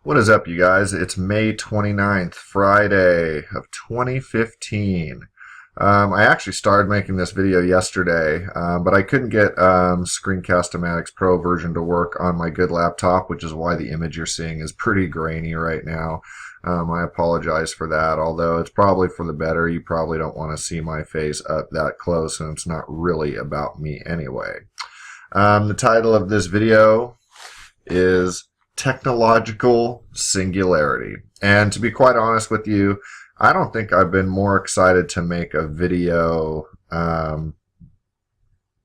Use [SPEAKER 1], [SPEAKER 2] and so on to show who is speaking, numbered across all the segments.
[SPEAKER 1] What is up, you guys? It's May 29th, Friday of 2015. I actually started making this video yesterday, but I couldn't get Screencast-O-Matic's Pro version to work on my good laptop, which is why the image you're seeing is pretty grainy right now. I apologize for that, although it's probably for the better. You probably don't want to see my face up that close, and it's not really about me anyway. The title of this video is Technological Singularity. And to be quite honest with you, I don't think I've been more excited to make a video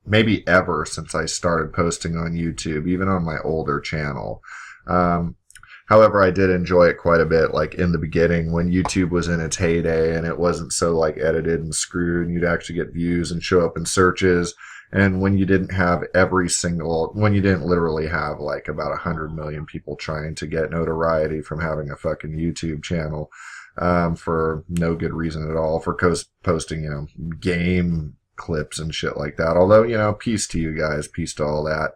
[SPEAKER 1] maybe ever since I started posting on YouTube, even on my older channel. However, I did enjoy it quite a bit, like in the beginning when YouTube was in its heyday and it wasn't so like edited and screwed and you'd actually get views and show up in searches. And when you didn't have when you didn't literally have like about 100 million people trying to get notoriety from having a fucking YouTube channel for no good reason at all, for posting, game clips and shit like that. Although, peace to you guys, peace to all that.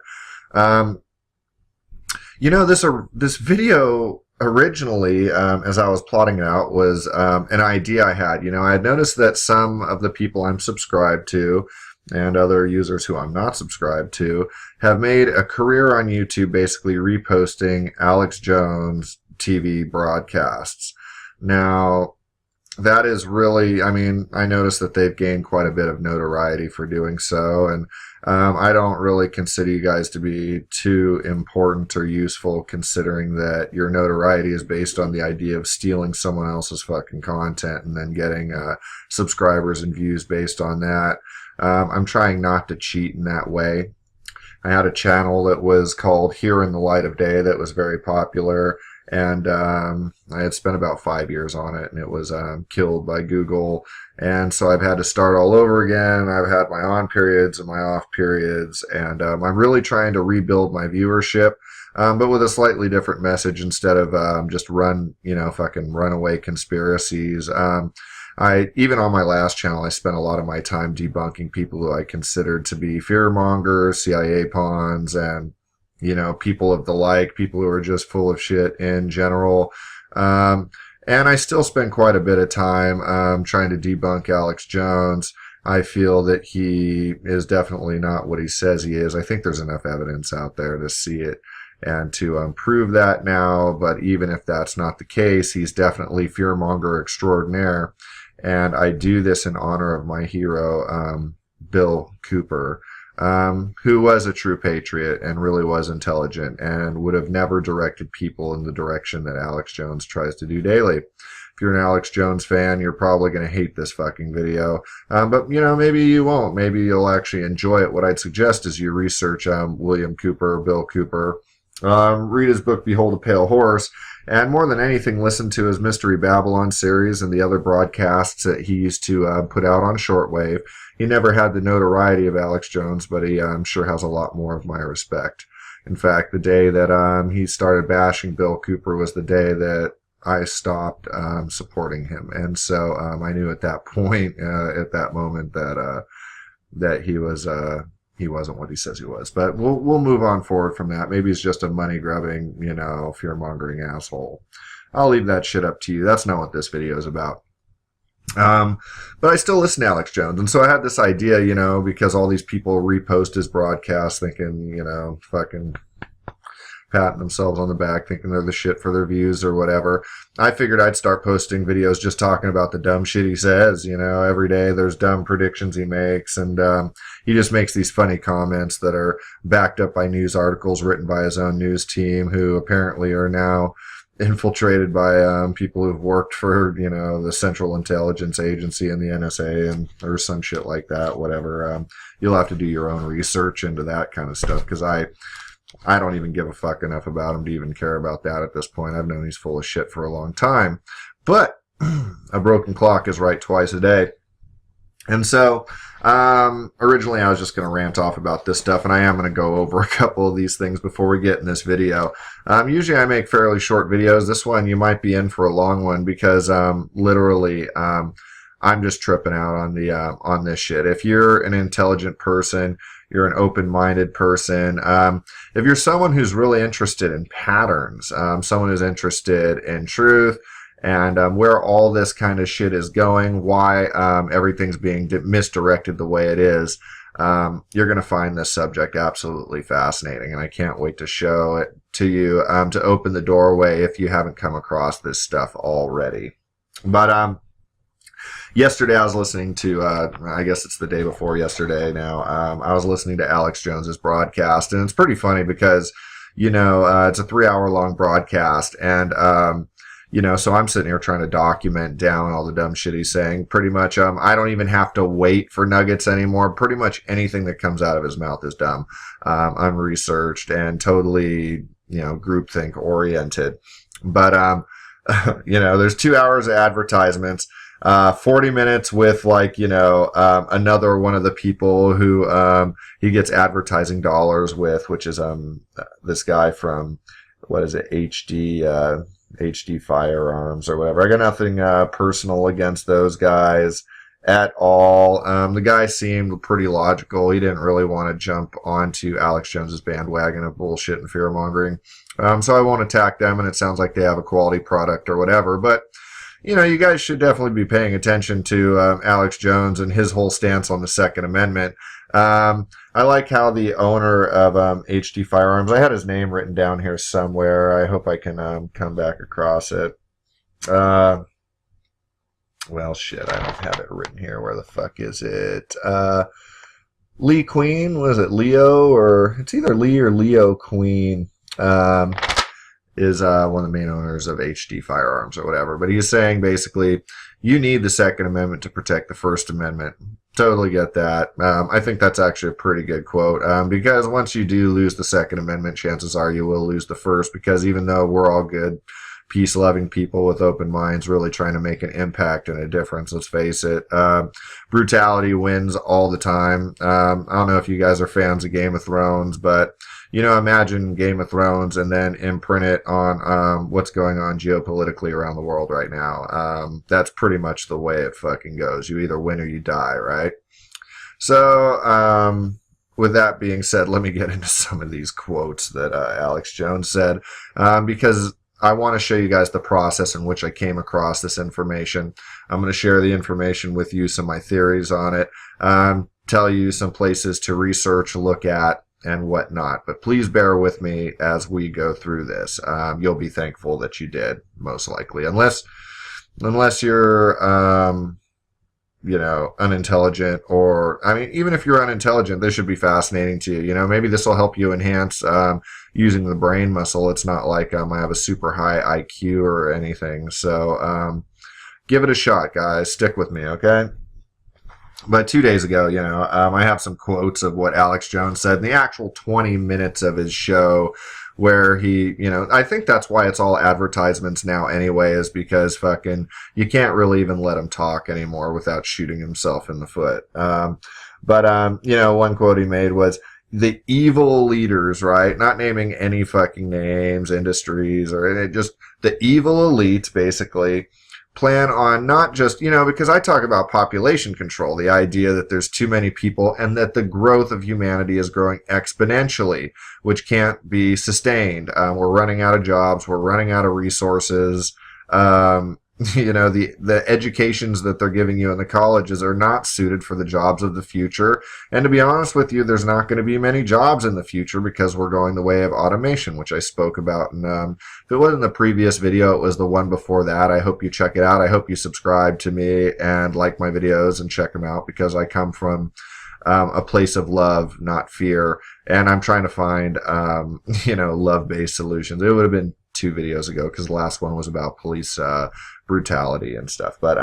[SPEAKER 1] This video originally, as I was plotting it out, was an idea I had. I had noticed that some of the people I'm subscribed to and other users who I'm not subscribed to have made a career on YouTube basically reposting Alex Jones TV broadcasts. Now, that is really, I noticed that they've gained quite a bit of notoriety for doing so, and I don't really consider you guys to be too important or useful, considering that your notoriety is based on the idea of stealing someone else's fucking content and then getting subscribers and views based on that. I'm trying not to cheat in that way. I had a channel that was called Here in the Light of Day that was very popular, and I had spent about 5 years on it, and it was killed by Google. And so I've had to start all over again. I've had my on periods and my off periods, and I'm really trying to rebuild my viewership, but with a slightly different message instead of just fucking runaway conspiracies. Even on my last channel, I spent a lot of my time debunking people who I considered to be fearmongers, CIA pawns, and people of the like, people who are just full of shit in general. And I still spend quite a bit of time trying to debunk Alex Jones. I feel that he is definitely not what he says he is. I think there's enough evidence out there to see it and to prove that now. But even if that's not the case, he's definitely fearmonger extraordinaire. And I do this in honor of my hero, Bill Cooper, who was a true patriot and really was intelligent and would have never directed people in the direction that Alex Jones tries to do daily. If you're an Alex Jones fan, you're probably going to hate this fucking video. But, maybe you won't. Maybe you'll actually enjoy it. What I'd suggest is you research William Cooper, Bill Cooper. Read his book, Behold a Pale Horse, and more than anything, listen to his Mystery Babylon series and the other broadcasts that he used to put out on shortwave. He never had the notoriety of Alex Jones, but he sure has a lot more of my respect. In fact, the day that he started bashing Bill Cooper was the day that I stopped supporting him. And so I knew at that point, at that moment, that he wasn't what he says he was. But we'll move on forward from that. Maybe he's just a money-grubbing, fear-mongering asshole. I'll leave that shit up to you. That's not what this video is about. But I still listen to Alex Jones. And so I had this idea, because all these people repost his broadcast thinking, fucking patting themselves on the back, thinking they're the shit for their views or whatever. I figured I'd start posting videos just talking about the dumb shit he says. Every day there's dumb predictions he makes, and he just makes these funny comments that are backed up by news articles written by his own news team, who apparently are now infiltrated by people who've worked for, the Central Intelligence Agency and the NSA or some shit like that, whatever. You'll have to do your own research into that kind of stuff, because I don't even give a fuck enough about him to even care about that at this point. I've known he's full of shit for a long time. But a broken clock is right twice a day. And so, originally I was just going to rant off about this stuff, and I am going to go over a couple of these things before we get in this video. Usually I make fairly short videos. This one you might be in for a long one, because literally I'm just tripping out on this shit. If you're an intelligent person, you're an open-minded person. If you're someone who's really interested in patterns, someone who's interested in truth, and where all this kind of shit is going, why everything's being misdirected the way it is, you're going to find this subject absolutely fascinating, and I can't wait to show it to you, to open the doorway if you haven't come across this stuff already. But yesterday I was listening to, I guess it's the day before yesterday now, I was listening to Alex Jones's broadcast, and it's pretty funny because, it's a 3-hour long broadcast, and so I'm sitting here trying to document down all the dumb shit he's saying. Pretty much, I don't even have to wait for nuggets anymore. Pretty much anything that comes out of his mouth is dumb, unresearched, and totally, groupthink oriented. But, there's 2 hours of advertisements, 40 minutes with another one of the people who, he gets advertising dollars with, which is, this guy from, what is it, HD Firearms or whatever. I got nothing personal against those guys at all. The guy seemed pretty logical. He didn't really want to jump onto Alex Jones's bandwagon of bullshit and fear mongering. So I won't attack them, and it sounds like they have a quality product or whatever. But you guys should definitely be paying attention to Alex Jones and his whole stance on the Second Amendment. I like how the owner of HD Firearms, I had his name written down here somewhere. I hope I can come back across it. Well, shit, I don't have it written here. Where the fuck is it? Lee Queen, was it Leo? Or it's either Lee or Leo Queen. Is one of the main owners of HD Firearms or whatever. But he's saying basically, you need the Second Amendment to protect the First Amendment. Totally get that. I think that's actually a pretty good quote, because once you do lose the Second Amendment, chances are you will lose the First, because even though we're all good, peace-loving people with open minds really trying to make an impact and a difference, let's face it, brutality wins all the time. I don't know if you guys are fans of Game of Thrones, but imagine Game of Thrones and then imprint it on what's going on geopolitically around the world right now. That's pretty much the way it fucking goes. You either win or you die, right? So, with that being said, let me get into some of these quotes that Alex Jones said, because I want to show you guys the process in which I came across this information. I'm going to share the information with you, some of my theories on it, tell you some places to research, look at, and whatnot. But please bear with me as we go through this. You'll be thankful that you did, most likely. Unless you're, unintelligent, or, even if you're unintelligent, this should be fascinating to you. Maybe this will help you enhance using the brain muscle. It's not like I have a super high IQ or anything. So give it a shot, guys. Stick with me, okay? But 2 days ago, I have some quotes of what Alex Jones said in the actual 20 minutes of his show, where he, I think that's why it's all advertisements now anyway, is because fucking, you can't really even let him talk anymore without shooting himself in the foot. But one quote he made was, the evil leaders, right? Not naming any fucking names, industries, or just the evil elites, basically, plan on not just, because I talk about population control, the idea that there's too many people and that the growth of humanity is growing exponentially, which can't be sustained. We're running out of jobs. We're running out of resources. The educations that they're giving you in the colleges are not suited for the jobs of the future. And to be honest with you, there's not going to be many jobs in the future because we're going the way of automation, which I spoke about. And if it wasn't the previous video, it was the one before that. I hope you check it out. I hope you subscribe to me and like my videos and check them out, because I come from a place of love, not fear. And I'm trying to find, love-based solutions. It would have been 2 videos ago, because the last one was about police brutality and stuff. But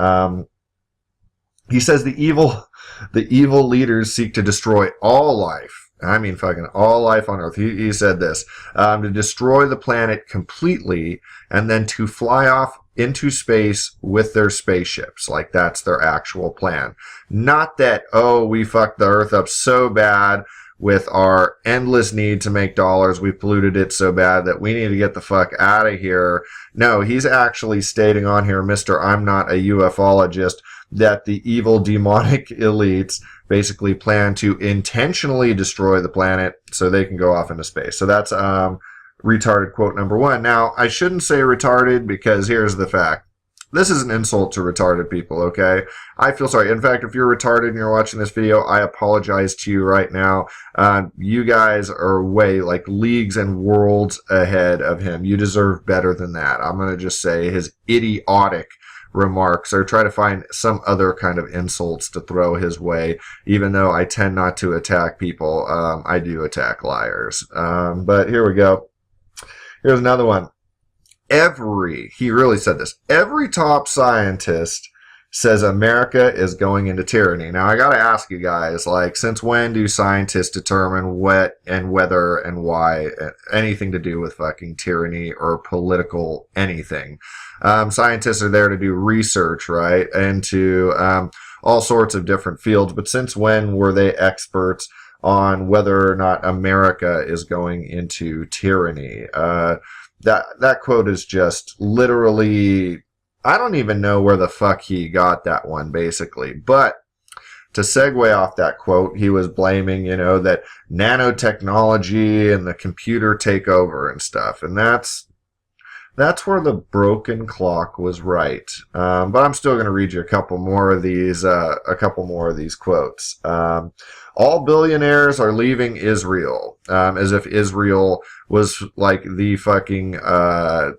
[SPEAKER 1] he says the evil leaders seek to destroy all life. Fucking all life on Earth. He said this, to destroy the planet completely, and then to fly off into space with their spaceships. Like, that's their actual plan. Not that, we fucked the Earth up so bad, with our endless need to make dollars. We've polluted it so bad that we need to get the fuck out of here. No, he's actually stating on here, Mr. I'm not a ufologist, that the evil demonic elites basically plan to intentionally destroy the planet so they can go off into space. So that's retarded quote number one. Now, I shouldn't say retarded because here's the fact. This is an insult to retarded people, okay? I feel sorry. In fact, if you're retarded and you're watching this video, I apologize to you right now. You guys are way, like, leagues and worlds ahead of him. You deserve better than that. I'm going to just say his idiotic remarks, or try to find some other kind of insults to throw his way. Even though I tend not to attack people, I do attack liars. But here we go. Here's another one. He really said this, every top scientist says America is going into tyranny. Now, I gotta ask you guys, like, since when do scientists determine what and whether and why anything to do with fucking tyranny or political anything? Scientists are there to do research, right? Into all sorts of different fields. But since when were they experts on whether or not America is going into tyranny? That quote is just literally, I don't even know where the fuck he got that one, basically. But to segue off that quote, he was blaming, that nanotechnology and the computer take over and stuff. And that's where the broken clock was right. But I'm still going to read you a couple more of these quotes. All billionaires are leaving Israel, as if Israel was like the fucking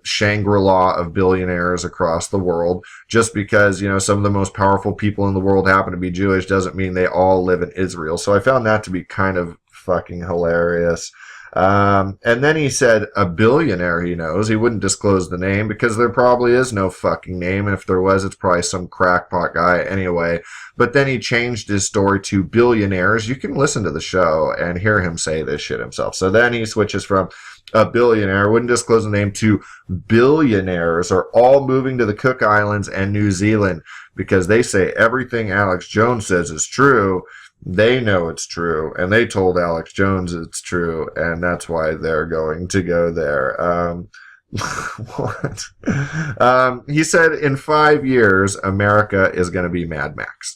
[SPEAKER 1] Shangri-La of billionaires across the world. Just because, some of the most powerful people in the world happen to be Jewish doesn't mean they all live in Israel. So I found that to be kind of fucking hilarious. And then he said a billionaire he knows. He wouldn't disclose the name because there probably is no fucking name. And if there was, it's probably some crackpot guy anyway. But then he changed his story to billionaires. You can listen to the show and hear him say this shit himself. So then he switches from a billionaire, wouldn't disclose the name, to billionaires are all moving to the Cook Islands and New Zealand because they say everything Alex Jones says is true. They know it's true, and they told Alex Jones it's true, and that's why they're going to go there. What? He said in 5 years, America is going to be Mad Max.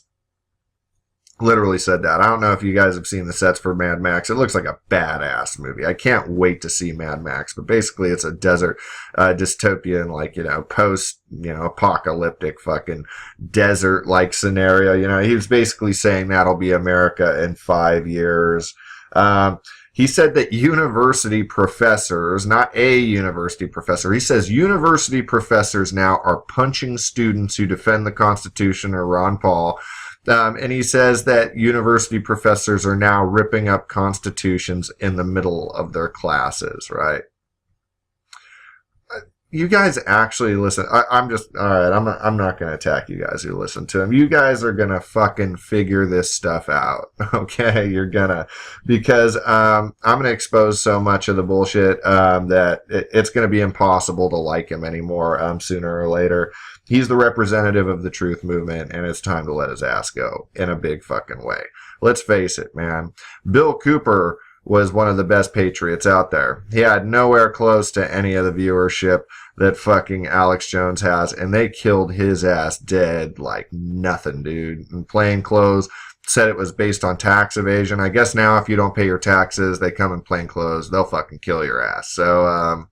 [SPEAKER 1] Literally said that. I don't know if you guys have seen the sets for Mad Max. It looks like a badass movie. I can't wait to see Mad Max. But basically, it's a desert dystopian, like, post, apocalyptic fucking desert-like scenario. He was basically saying that'll be America in 5 years. He said that university professors, not a university professor, he says university professors now are punching students who defend the Constitution or Ron Paul. And he says that university professors are now ripping up constitutions in the middle of their classes, right? You guys actually listen. I'm not going to attack you guys who listen to him. You guys are going to fucking figure this stuff out. Okay? You're gonna, because, I'm going to expose so much of the bullshit, that it's going to be impossible to like him anymore, sooner or later. He's the representative of the truth movement, and it's time to let his ass go in a big fucking way. Let's face it, man. Bill Cooper was one of the best patriots out there. He had nowhere close to any of the viewership that fucking Alex Jones has, and they killed his ass dead like nothing, dude. In plain clothes, said it was based on tax evasion. I guess now if you don't pay your taxes, they come in plain clothes, they'll fucking kill your ass. So,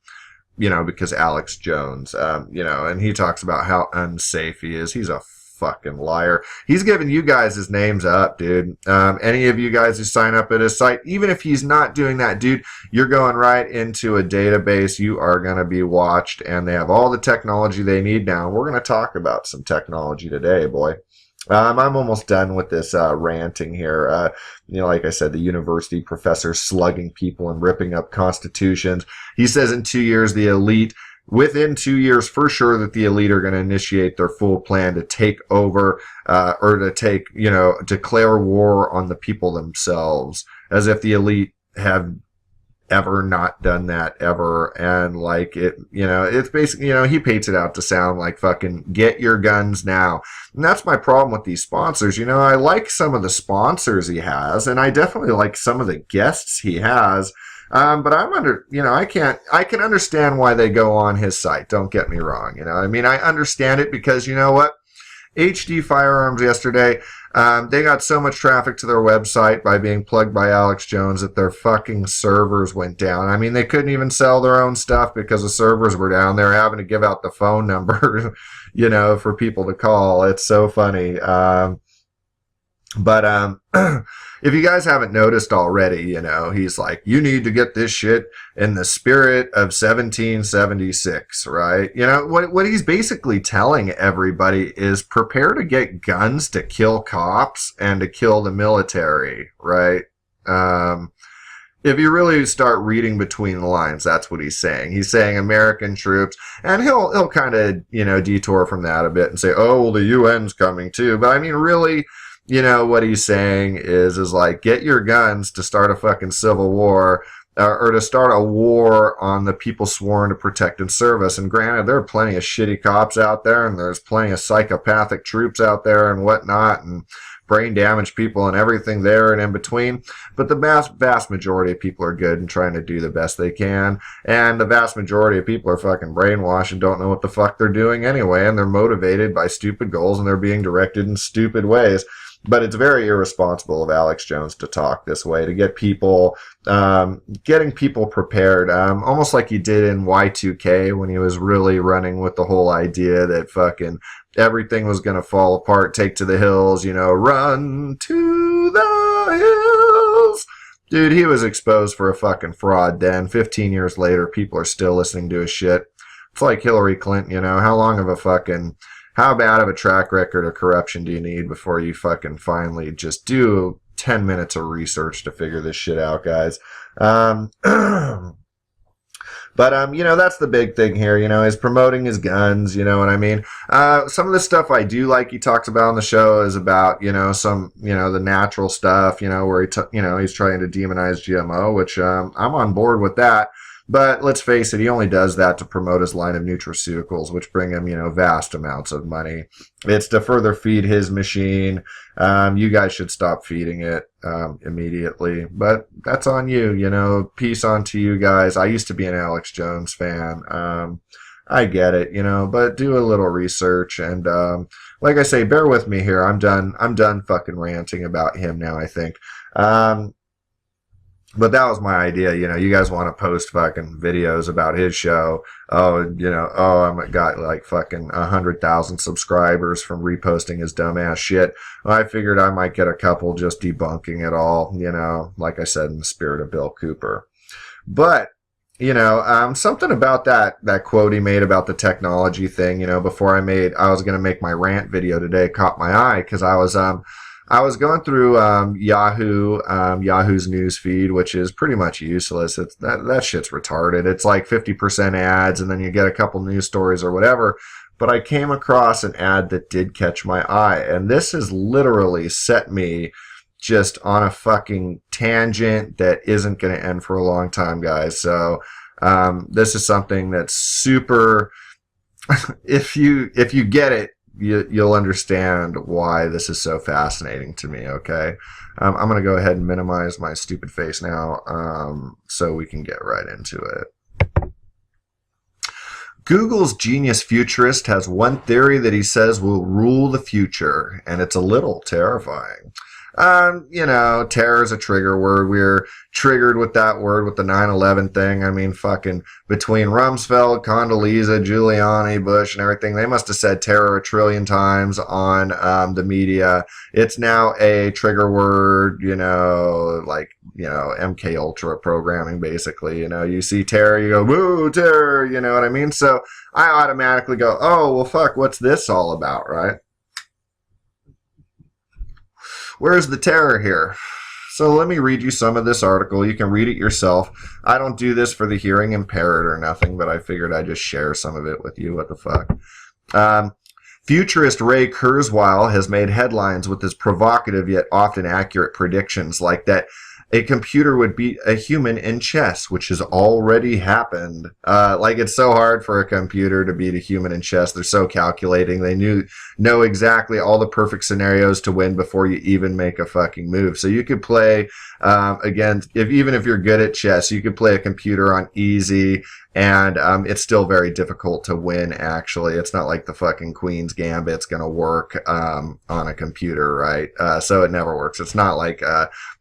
[SPEAKER 1] because Alex Jones, and he talks about how unsafe he is. He's a fucking liar. He's giving you guys his names up, dude. Any of you guys who sign up at his site, even if he's not doing that, dude, you're going right into a database. You are going to be watched, and they have all the technology they need now. We're going to talk about some technology today, boy. I'm almost done with this ranting here. Like I said, the university professor slugging people and ripping up constitutions. He says in 2 years, within 2 years, for sure, that the elite are going to initiate their full plan to take over, or to declare war on the people themselves, as if the elite have ever not done that ever. And like it, it's basically, he paints it out to sound like fucking get your guns now. And that's my problem with these sponsors. I like some of the sponsors he has, and I definitely like some of the guests he has. But I can understand why they go on his site. Don't get me wrong. I understand it because you know what? HD Firearms yesterday, they got so much traffic to their website by being plugged by Alex Jones that their fucking servers went down. They couldn't even sell their own stuff because the servers were down. They were having to give out the phone number, for people to call. It's so funny. But if you guys haven't noticed already, he's like, you need to get this shit in the spirit of 1776, right? What he's basically telling everybody is prepare to get guns to kill cops and to kill the military, right? If you really start reading between the lines, that's what he's saying. He's saying American troops, and he'll kind of, detour from that a bit and say, oh, well, the UN's coming too. But really, what he's saying is like, get your guns to start a fucking civil war, or to start a war on the people sworn to protect and serve us. And granted, there are plenty of shitty cops out there, and there's plenty of psychopathic troops out there and whatnot, and brain damaged people and everything there and in between. But the vast majority of people are good and trying to do the best they can. And the vast majority of people are fucking brainwashed and don't know what the fuck they're doing anyway. And they're motivated by stupid goals, and they're being directed in stupid ways. But it's very irresponsible of Alex Jones to talk this way, to get people, getting people prepared, almost like he did in Y2K when he was really running with the whole idea that fucking everything was going to fall apart, take to the hills, run to the hills. Dude, he was exposed for a fucking fraud then. 15 years later, people are still listening to his shit. It's like Hillary Clinton, how bad of a track record of corruption do you need before you fucking finally just do 10 minutes of research to figure this shit out, guys? But, that's the big thing here, is promoting his guns, you know what I mean? Some of the stuff I do like he talks about on the show is about, some, the natural stuff, where he's trying to demonize GMO, which, I'm on board with that. But let's face it, he only does that to promote his line of nutraceuticals, which bring him, vast amounts of money. It's to further feed his machine. You guys should stop feeding it immediately. But that's on you, Peace on to you guys. I used to be an Alex Jones fan. I get it, but do a little research. And like I say, bear with me here. I'm done fucking ranting about him now, I think. But that was my idea, you guys want to post fucking videos about his show. I've got like fucking 100,000 subscribers from reposting his dumbass shit. Well, I figured I might get a couple just debunking it all, like I said, in the spirit of Bill Cooper. But, something about that quote he made about the technology thing, before I was going to make my rant video today, caught my eye, because I was going through Yahoo's news feed, which is pretty much useless. That shit's retarded. It's like 50% ads, and then you get a couple news stories or whatever. But I came across an ad that did catch my eye, and this has literally set me just on a fucking tangent that isn't going to end for a long time, guys. So this is something that's super. If you get it, you'll understand why this is so fascinating to me, okay? I'm going to go ahead and minimize my stupid face now so we can get right into it. Google's genius futurist has one theory that he says will rule the future, and it's a little terrifying. Terror is a trigger word. We're triggered with that word with the 9/11 thing. Fucking between Rumsfeld, Condoleezza, Giuliani, Bush, and everything, they must have said terror a trillion times on the media. It's now a trigger word, MK Ultra programming, basically. You see terror, you go, woo, terror, you know what I mean? So I automatically go, oh, well, fuck, what's this all about, right? Where's the terror here? So let me read you some of this article. You can read it yourself. I don't do this for the hearing impaired or nothing, but I figured I'd just share some of it with you. What the fuck? Futurist Ray Kurzweil has made headlines with his provocative yet often accurate predictions, like that a computer would beat a human in chess, which has already happened. Like, it's so hard for a computer to beat a human in chess. They're so calculating. They know exactly all the perfect scenarios to win before you even make a fucking move. So you could play, again, even if you're good at chess, you could play a computer on easy, and it's still very difficult to win, actually. It's not like the fucking Queen's Gambit's going to work on a computer, right? So it never works. It's not like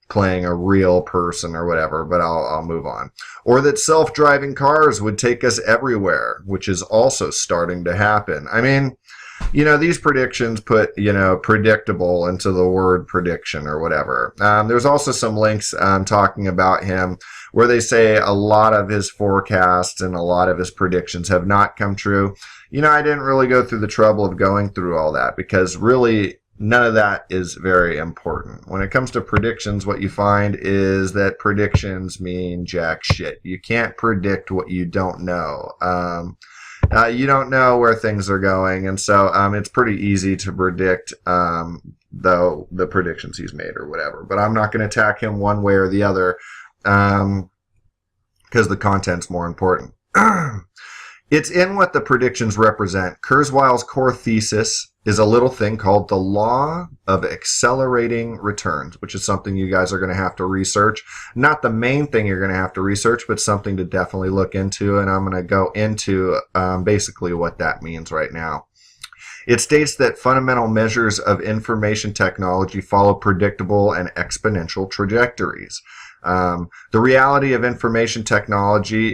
[SPEAKER 1] playing a real person or whatever, but I'll move on. Or that self-driving cars would take us everywhere, which is also starting to happen. I mean, you know, these predictions put, you know, predictable into the word prediction or whatever. There's also some links talking about him where they say a lot of his forecasts and a lot of his predictions have not come true. You know, I didn't really go through the trouble of going through all that because really none of that is very important. When it comes to predictions, what you find is that predictions mean jack shit. You can't predict what you don't know. You don't know where things are going, and so it's pretty easy to predict though the predictions he's made or whatever. But I'm not going to attack him one way or the other because the content's more important. It's in what the predictions represent. Kurzweil's core thesis is a little thing called the law of accelerating returns, which is something you guys are going to have to research. Not the main thing you're going to have to research, but something to definitely look into, and I'm going to go into basically what that means right now. It states that fundamental measures of information technology follow predictable and exponential trajectories. The reality of information technology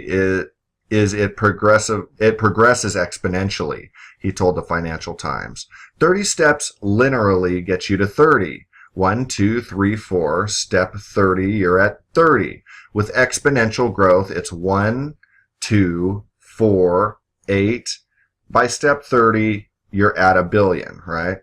[SPEAKER 1] is it progresses exponentially, he told the Financial Times. 30 steps linearly get you to 30. 1, 2, 3, 4. Step 30, you're at 30. With exponential growth, it's 1, 2, 4, 8. By step 30, you're at 1 billion, right?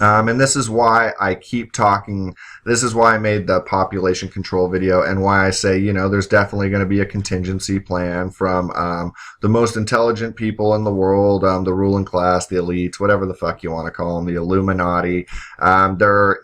[SPEAKER 1] And this is why I keep talking. This is why I made the population control video and why I say, you know, there's definitely going to be a contingency plan from the most intelligent people in the world, the ruling class, the elites, whatever the fuck you want to call them, the Illuminati. There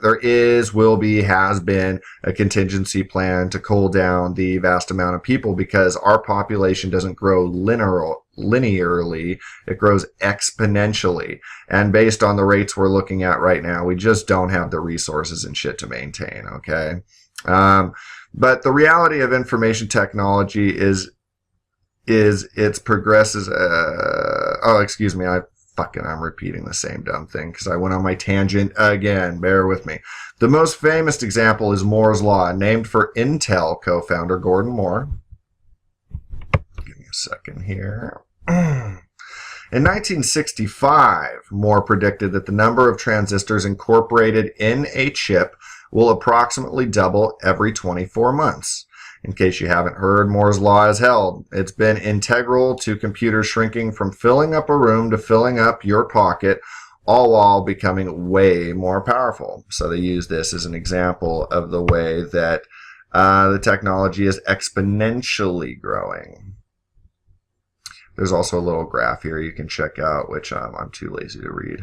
[SPEAKER 1] will be, has been a contingency plan to cool down the vast amount of people because our population doesn't grow linearly, it grows exponentially, and based on the rates we're looking at right now, we just don't have the resources and shit to maintain. Okay, but the reality of information technology is it progresses. Excuse me, I'm repeating the same dumb thing because I went on my tangent again. Bear with me. The most famous example is Moore's Law, named for Intel co-founder Gordon Moore. Give me a second here. In 1965, Moore predicted that the number of transistors incorporated in a chip will approximately double every 24 months. In case you haven't heard, Moore's Law is held. It's been integral to computers shrinking from filling up a room to filling up your pocket, all while becoming way more powerful. So they use this as an example of the way that the technology is exponentially growing. There's also a little graph here you can check out, which I'm too lazy to read.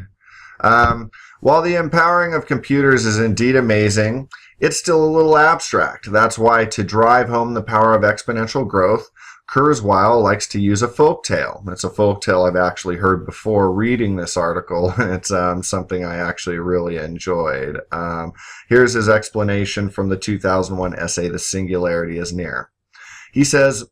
[SPEAKER 1] While the empowering of computers is indeed amazing, it's still a little abstract. That's why, to drive home the power of exponential growth, Kurzweil likes to use a folktale. It's a folktale I've actually heard before reading this article. It's something I actually really enjoyed. Here's his explanation from the 2001 essay, The Singularity is Near. He says,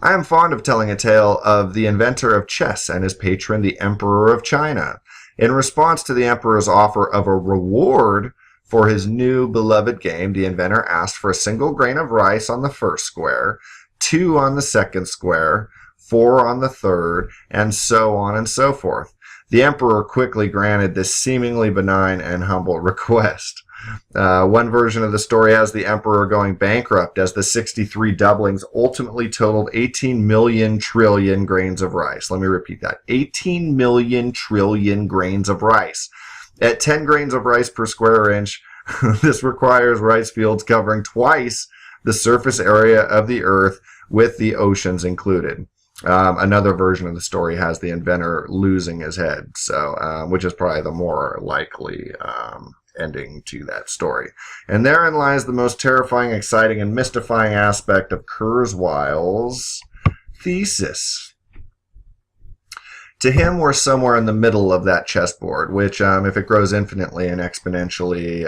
[SPEAKER 1] I am fond of telling a tale of the inventor of chess and his patron, the Emperor of China. In response to the emperor's offer of a reward for his new beloved game, the inventor asked for a single grain of rice on the first square, 2 on the second square, 4 on the third, and so on and so forth. The emperor quickly granted this seemingly benign and humble request. One version of the story has the emperor going bankrupt as the 63 doublings ultimately totaled 18 million trillion grains of rice. Let me repeat that. 18 million trillion grains of rice. At 10 grains of rice per square inch, this requires rice fields covering twice the surface area of the earth, with the oceans included. Another version of the story has the inventor losing his head, so which is probably the more likely ending to that story. And therein lies the most terrifying, exciting, and mystifying aspect of Kurzweil's thesis. To him, we're somewhere in the middle of that chessboard, which, if it grows infinitely and exponentially,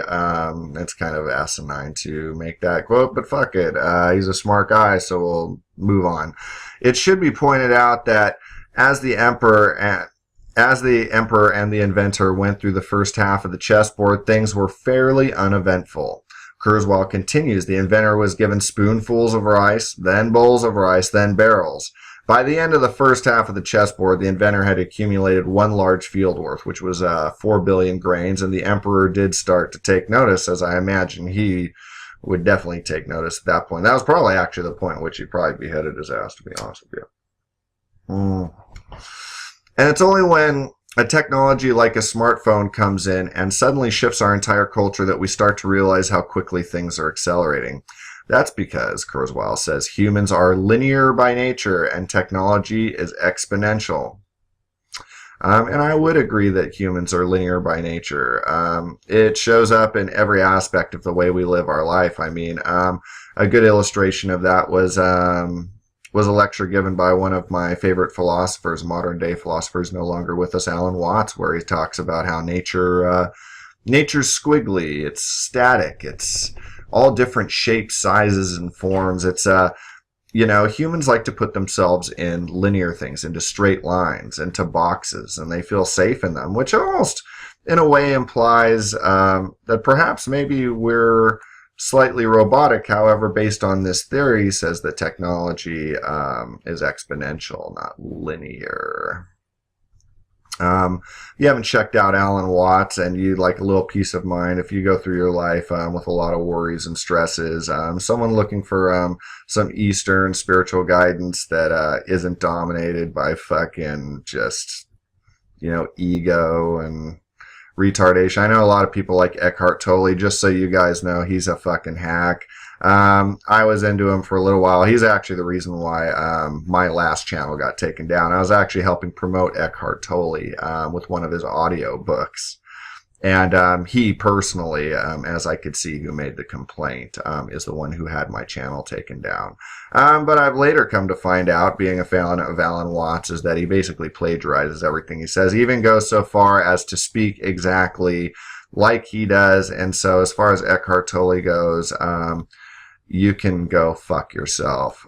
[SPEAKER 1] it's kind of asinine to make that quote, but fuck it. He's a smart guy, so we'll move on. It should be pointed out that as the emperor and the inventor went through the first half of the chessboard, things were fairly uneventful. Kurzweil continues, the inventor was given spoonfuls of rice, then bowls of rice, then barrels. By the end of the first half of the chessboard, the inventor had accumulated one large field worth, which was 4 billion grains, and the emperor did start to take notice, as I imagine he would definitely take notice at that point. That was probably actually the point at which he probably beheaded his ass, to be honest with you. And it's only when a technology like a smartphone comes in and suddenly shifts our entire culture that we start to realize how quickly things are accelerating. That's because, Kurzweil says, humans are linear by nature and technology is exponential. And I would agree that humans are linear by nature. It shows up in every aspect of the way we live our life. I mean, a good illustration of that was a lecture given by one of my favorite philosophers, modern day philosophers no longer with us, Alan Watts, where he talks about how nature's squiggly, it's static, it's all different shapes, sizes, and forms. It's humans like to put themselves in linear things, into straight lines, into boxes, and they feel safe in them, which almost in a way implies that perhaps maybe we're slightly robotic. However, based on this theory, says that technology is exponential, not linear. If you haven't checked out Alan Watts and you'd like a little peace of mind, if you go through your life with a lot of worries and stresses, someone looking for some Eastern spiritual guidance that isn't dominated by fucking just, ego and retardation. I know a lot of people like Eckhart Tolle. Just so you guys know, he's a fucking hack. I was into him for a little while. He's actually the reason why my last channel got taken down. I was actually helping promote Eckhart Tolle with one of his audio books. And he personally, as I could see who made the complaint, is the one who had my channel taken down. But I've later come to find out, being a fan of Alan Watts, is that he basically plagiarizes everything he says. He even goes so far as to speak exactly like he does. And so as far as Eckhart Tolle goes, you can go fuck yourself.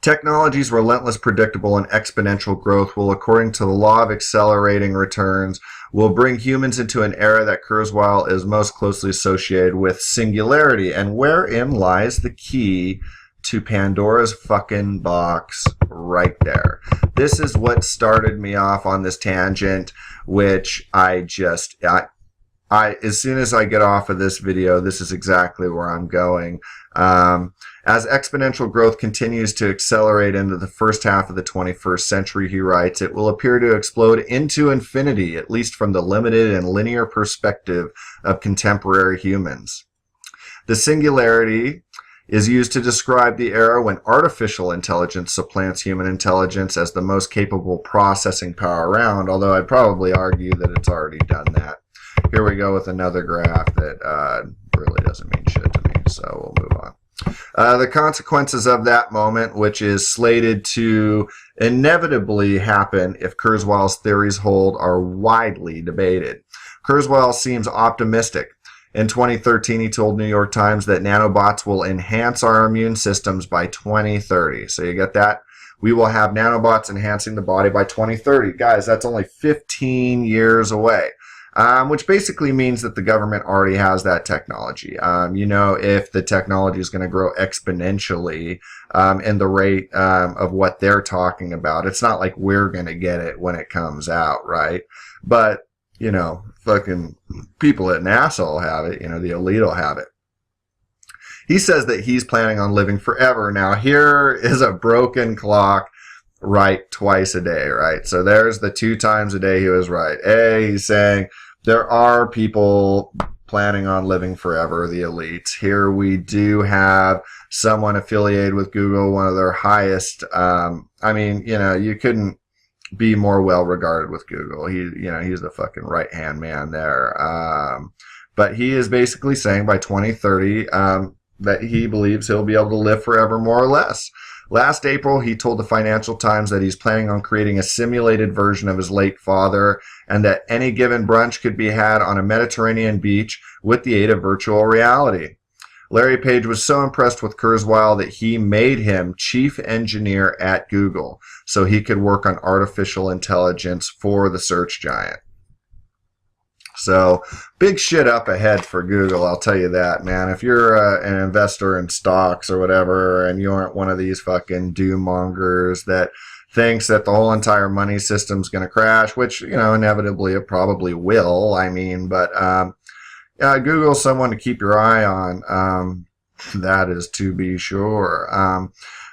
[SPEAKER 1] Technology's relentless, predictable, and exponential growth will, according to the law of accelerating returns, will bring humans into an era that Kurzweil is most closely associated with, singularity. And wherein lies the key to Pandora's fucking box? Right there. This is what started me off on this tangent, which as soon as I get off of this video, this is exactly where I'm going. As exponential growth continues to accelerate into the first half of the 21st century, he writes, it will appear to explode into infinity, at least from the limited and linear perspective of contemporary humans. The singularity is used to describe the era when artificial intelligence supplants human intelligence as the most capable processing power around, although I'd probably argue that it's already done that. Here we go with another graph that really doesn't mean shit to me, so we'll move on. The consequences of that moment, which is slated to inevitably happen if Kurzweil's theories hold, are widely debated. Kurzweil seems optimistic. In 2013, he told New York Times that nanobots will enhance our immune systems by 2030. So you get that? We will have nanobots enhancing the body by 2030. Guys, that's only 15 years away. Which basically means that the government already has that technology. If the technology is going to grow exponentially in the rate of what they're talking about, it's not like we're going to get it when it comes out, right? But, fucking people at NASA will have it, the elite will have it. He says that he's planning on living forever. Now, here is a broken clock. Right twice a day, right? So there's the 2 times a day he was right. He's saying there are people planning on living forever, the elites. Here we do have someone affiliated with Google, one of their highest, you couldn't be more well regarded with Google. He's the fucking right hand man there. But he is basically saying by 2030 that he believes he'll be able to live forever, more or less. Last April, he told the Financial Times that he's planning on creating a simulated version of his late father, and that any given brunch could be had on a Mediterranean beach with the aid of virtual reality. Larry Page was so impressed with Kurzweil that he made him chief engineer at Google so he could work on artificial intelligence for the search giant. So, big shit up ahead for Google, I'll tell you that, man. If you're an investor in stocks or whatever, and you aren't one of these fucking doom mongers that thinks that the whole entire money system's going to crash, which, inevitably it probably will, but Google's someone to keep your eye on. That is to be sure.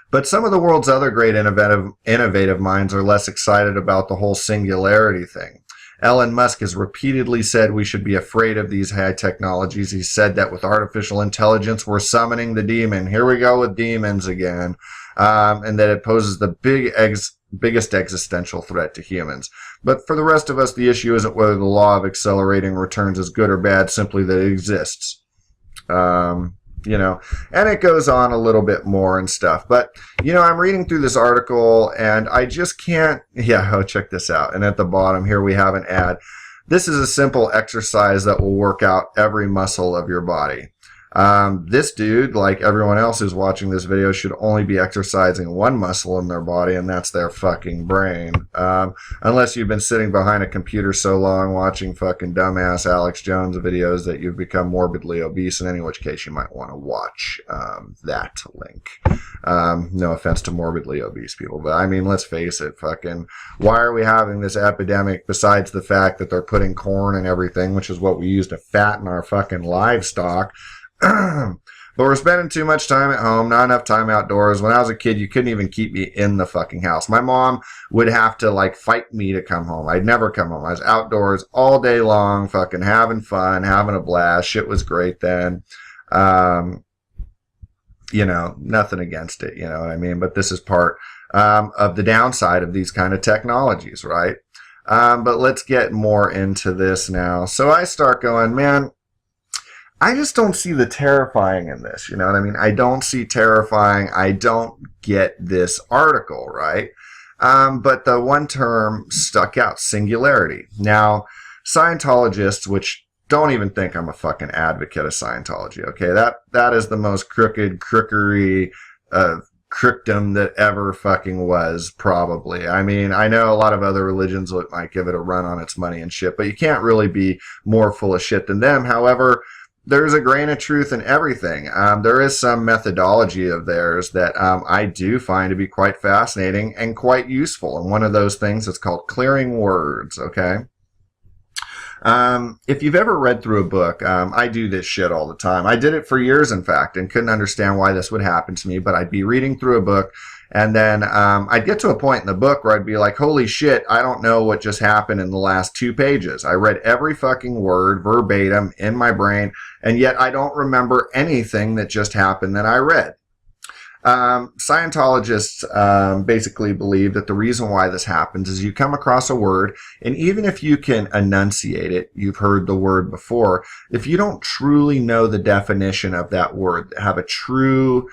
[SPEAKER 1] But some of the world's other great innovative minds are less excited about the whole singularity thing. Elon Musk has repeatedly said we should be afraid of these high technologies. He said that with artificial intelligence, we're summoning the demon. Here we go with demons again. And that it poses the biggest existential threat to humans. But for the rest of us, the issue isn't whether the law of accelerating returns is good or bad, simply that it exists. And it goes on a little bit more and stuff. But, I'm reading through this article and I just can't, check this out. And at the bottom here we have an ad. This is a simple exercise that will work out every muscle of your body. This dude, like everyone else who's watching this video, should only be exercising one muscle in their body, and that's their fucking brain. Unless you've been sitting behind a computer so long watching fucking dumbass Alex Jones videos that you've become morbidly obese, in which case you might want to watch that link. No offense to morbidly obese people, but let's face it, fucking, why are we having this epidemic besides the fact that they're putting corn and everything, which is what we use to fatten our fucking livestock? But we're spending too much time at home, not enough time outdoors. When I was a kid, you couldn't even keep me in the fucking house. My mom would have to fight me to come home. I'd never come home. I was outdoors all day long, fucking having fun, having a blast. Shit was great then. Nothing against it, you know what I mean? But this is part of the downside of these kind of technologies, right? But let's get more into this now. So I start going, man, I just don't see the terrifying in this, you know what I mean? I don't see terrifying. I don't get this article, right? But the one term stuck out, singularity. Now, Scientologists, which don't even think I'm a fucking advocate of Scientology, okay? That is the most crooked, crookery, crookdom that ever fucking was, probably. I know a lot of other religions might give it a run on its money and shit, but you can't really be more full of shit than them. However, there's a grain of truth in everything. There is some methodology of theirs that I do find to be quite fascinating and quite useful. And one of those things is called clearing words, okay? If you've ever read through a book, I do this shit all the time. I did it for years, in fact, and couldn't understand why this would happen to me, but I'd be reading through a book, and then I'd get to a point in the book where I'd be like, holy shit, I don't know what just happened in the last 2 pages. I read every fucking word verbatim in my brain, and yet I don't remember anything that just happened that I read. Scientologists basically believe that the reason why this happens is you come across a word, and even if you can enunciate it, you've heard the word before, if you don't truly know the definition of that word, have a true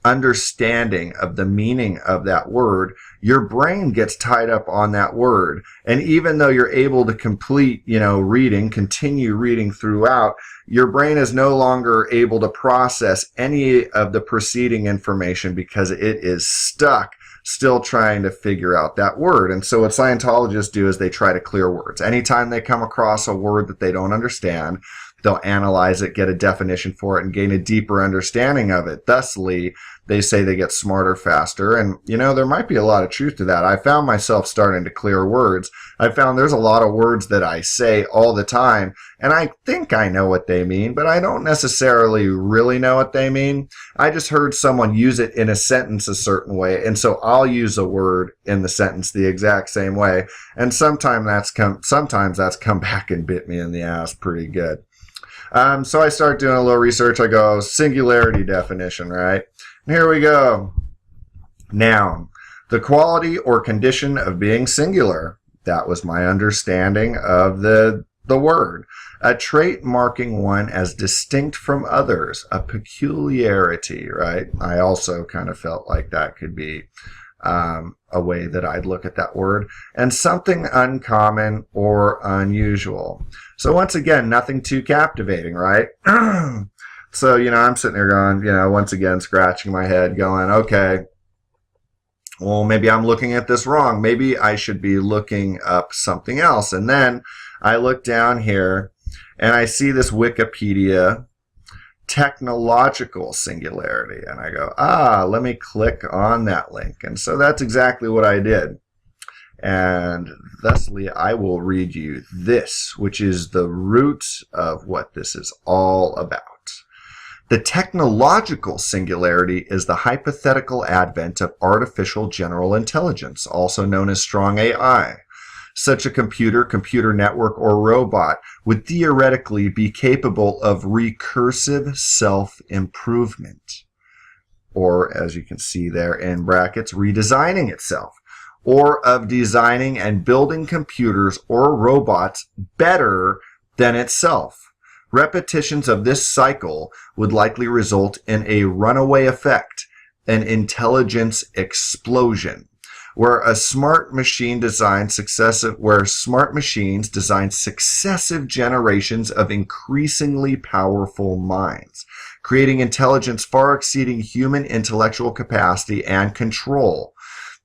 [SPEAKER 1] understanding of the meaning of that word, your brain gets tied up on that word. And even though you're able to continue reading throughout, your brain is no longer able to process any of the preceding information because it is stuck still trying to figure out that word. And so what Scientologists do is they try to clear words. Anytime they come across a word that they don't understand, they'll analyze it, get a definition for it, and gain a deeper understanding of it. Thusly, they say they get smarter faster. And, there might be a lot of truth to that. I found myself starting to clear words. I found there's a lot of words that I say all the time, and I think I know what they mean, but I don't necessarily really know what they mean. I just heard someone use it in a sentence a certain way, and so I'll use a word in the sentence the exact same way. And sometimes that's come back and bit me in the ass pretty good. So I start doing a little research. I go, singularity definition, right? And here we go. Noun. The quality or condition of being singular. That was my understanding of the word. A trait marking one as distinct from others, a peculiarity, right? I also kind of felt like that could be a way that I'd look at that word. And something uncommon or unusual. So once again, nothing too captivating, right? So, I'm sitting here going, once again, scratching my head going, okay, well, maybe I'm looking at this wrong. Maybe I should be looking up something else. And then I look down here and I see this Wikipedia technological singularity. And I go, let me click on that link. And so that's exactly what I did. And thusly, I will read you this, which is the root of what this is all about. The technological singularity is the hypothetical advent of artificial general intelligence, also known as strong AI. Such a computer, computer network, or robot would theoretically be capable of recursive self-improvement, or, as you can see there in brackets, redesigning itself, or of designing and building computers or robots better than itself. Repetitions of this cycle would likely result in a runaway effect, an intelligence explosion, where smart machines design successive generations of increasingly powerful minds, creating intelligence far exceeding human intellectual capacity and control.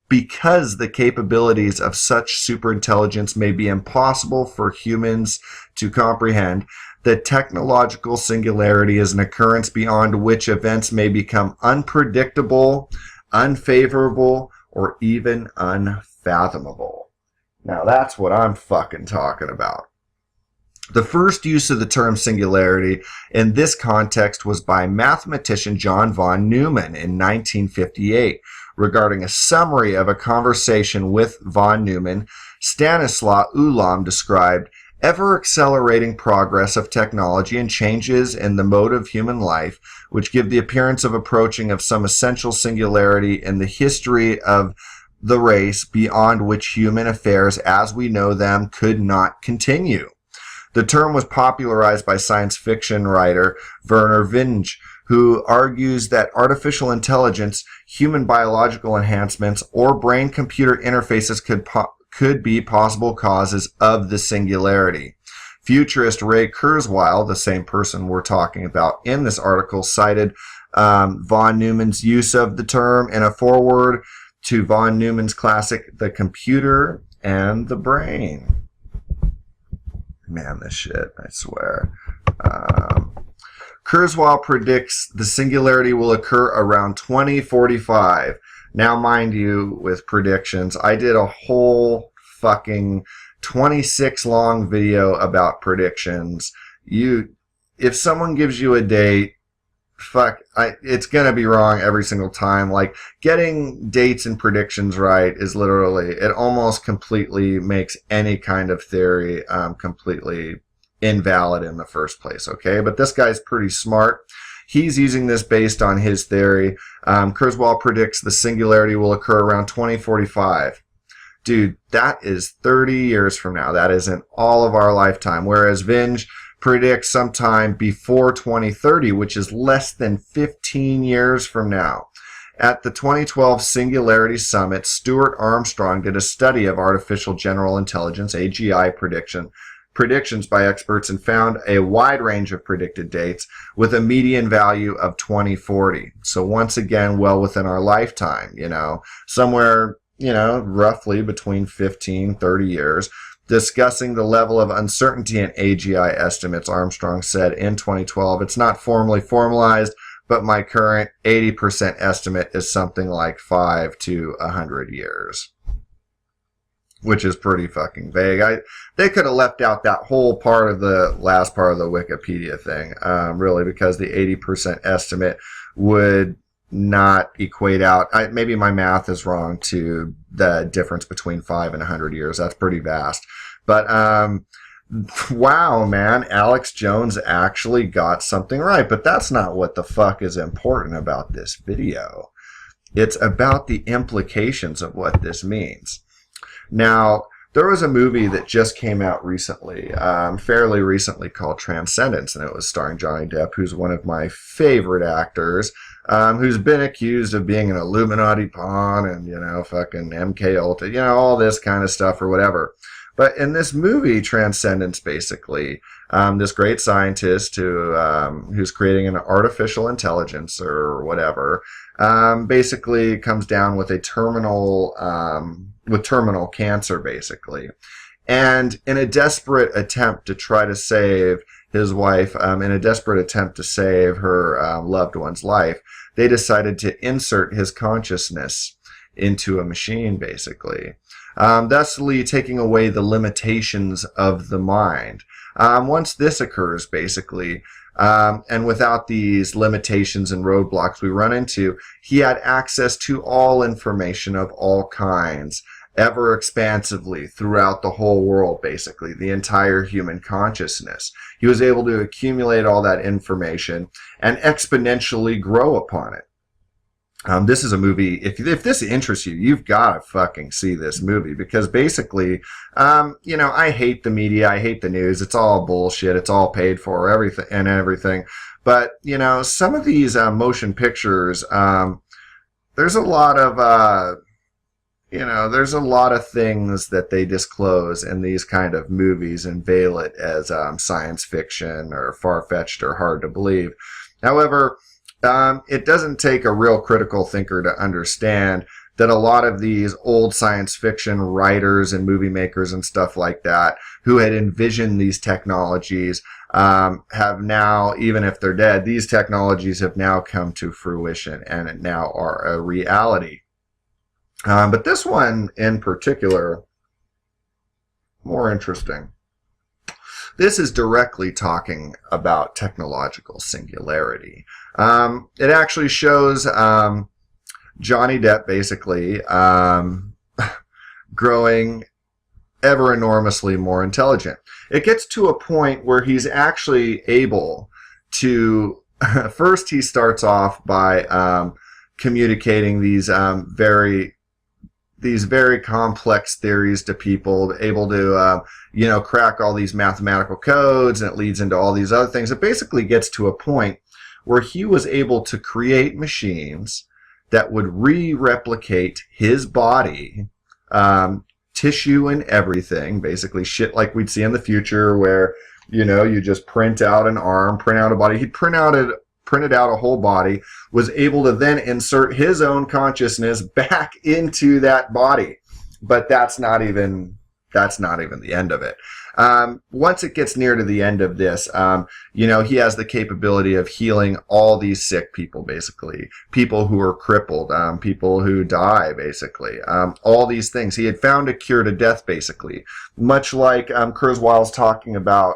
[SPEAKER 1] Because the capabilities of such superintelligence may be impossible for humans to comprehend, the technological singularity is an occurrence beyond which events may become unpredictable, unfavorable, or even unfathomable. Now that's what I'm fucking talking about. The first use of the term singularity in this context was by mathematician John von Neumann in 1958. Regarding a summary of a conversation with von Neumann, Stanislaw Ulam described ever-accelerating progress of technology and changes in the mode of human life, which give the appearance of approaching of some essential singularity in the history of the race beyond which human affairs as we know them could not continue. The term was popularized by science fiction writer Werner Vinge, who argues that artificial intelligence, kuman biological enhancements, or brain-computer interfaces could be possible causes of the singularity. Futurist Ray Kurzweil, the same person we're talking about in this article, cited von Neumann's use of the term in a foreword to von Neumann's classic, The Computer and the Brain. Man, this shit, I swear. Kurzweil predicts the singularity will occur around 2045. Now, mind you, with predictions, I did a whole fucking 26 long video about predictions. If someone gives you a date, it's gonna be wrong every single time. Like, getting dates and predictions right is literally, it almost completely makes any kind of theory completely invalid in the first place, okay? But this guy's pretty smart. He's using this based on his theory. Kurzweil predicts the singularity will occur around 2045. Dude, that is 30 years from now. That isn't all of our lifetime. Whereas Vinge predicts sometime before 2030, which is less than 15 years from now. At the 2012 Singularity Summit, Stuart Armstrong did a study of artificial general intelligence, AGI predictions by experts, and found a wide range of predicted dates with a median value of 2040. So once again, well within our lifetime, somewhere, roughly between 15, 30 years. Discussing the level of uncertainty in AGI estimates, Armstrong said in 2012, it's not formally formalized, but my current 80% estimate is something like 5 to 100 years. Which is pretty fucking vague. They could have left out that whole part of the last part of the Wikipedia thing, really, because the 80% estimate would not equate out. Maybe my math is wrong to the difference between 5 and 100 years. That's pretty vast. But wow, man, Alex Jones actually got something right. But that's not what the fuck is important about this video. It's about the implications of what this means. Now, there was a movie that just came out recently, fairly recently, called Transcendence, and it was starring Johnny Depp, who's one of my favorite actors, who's been accused of being an Illuminati pawn and, fucking MK Ultra, all this kind of stuff or whatever. But in this movie, Transcendence, basically, this great scientist who's creating an artificial intelligence or whatever, basically comes down with terminal cancer, basically. And in a desperate attempt to try to save his wife, in a desperate attempt to save her loved one's life, they decided to insert his consciousness into a machine, basically. Thusly taking away the limitations of the mind. Once this occurs, basically, and without these limitations and roadblocks we run into, he had access to all information of all kinds, ever expansively throughout the whole world, basically, the entire human consciousness. He was able to accumulate all that information and exponentially grow upon it. This is a movie, if this interests you, you've got to fucking see this movie, because basically, I hate the media, I hate the news, it's all bullshit, it's all paid for, everything. But, some of these motion pictures, there's a lot of, there's a lot of things that they disclose in these kind of movies and veil it as science fiction or far-fetched or hard to believe. However, it doesn't take a real critical thinker to understand that a lot of these old science fiction writers and movie makers and stuff like that who had envisioned these technologies have now, even if they're dead, these technologies have now come to fruition and now are a reality. But this one in particular, more interesting. This is directly talking about technological singularity. It actually shows Johnny Depp basically growing ever enormously more intelligent. It gets to a point where he's actually able to, first he starts off by communicating these very complex theories to people, able to, crack all these mathematical codes, and it leads into all these other things. It basically gets to a point where he was able to create machines that would re-replicate his body, tissue and everything, basically shit like we'd see in the future where, you just print out an arm, print out a body. He'd printed out a whole body, was able to then insert his own consciousness back into that body. But that's not even the end of it. Once it gets near to the end of this, he has the capability of healing all these sick people, basically. People who are crippled, people who die, basically. All these things. He had found a cure to death, basically. Much like Kurzweil's talking about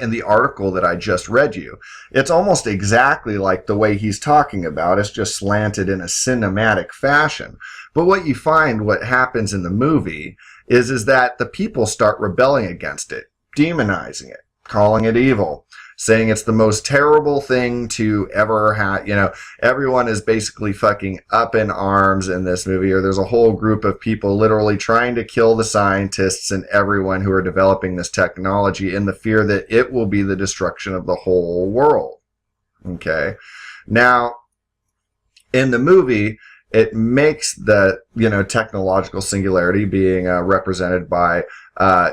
[SPEAKER 1] in the article that I just read you. It's almost exactly like the way he's talking about. It's just slanted in a cinematic fashion. But what happens in the movie is that the people start rebelling against it, demonizing it, calling it evil, saying it's the most terrible thing to ever have. Everyone is basically fucking up in arms in this movie, or there's a whole group of people literally trying to kill the scientists and everyone who are developing this technology in the fear that it will be the destruction of the whole world. Okay. Now, in the movie, it makes the, technological singularity being represented by